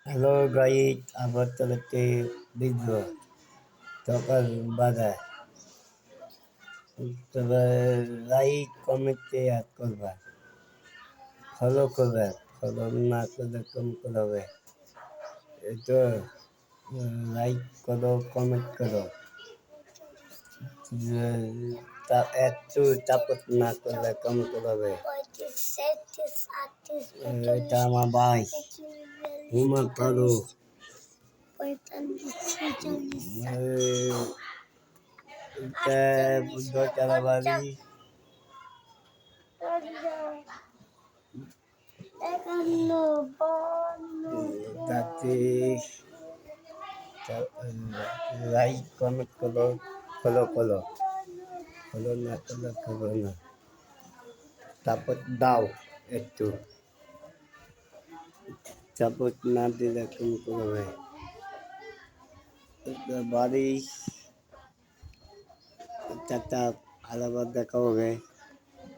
Hello guide, আগরতলাতে বিদ্রোহ সকাল বাজায়। তবে লাইক কমেন্টে অ্যাড করবা, ফলো করবে, ফলো না করলে কম করবে। এই তো লাইক করো, কমেন্ট করো। একটু সাপোর্ট না করলে কম করবে। এটা আমার ভাই হুমা কালু। এটা দোতলা বাড়ি। তাতে লাইক কমেন্ট করো, ফলো করো, ফলো না করলে করো না। সাপোর্ট দাও একটু, সাপোর্ট না দিলে কম করবে। বাড়ি চারটা আলাদা দেখা হবে।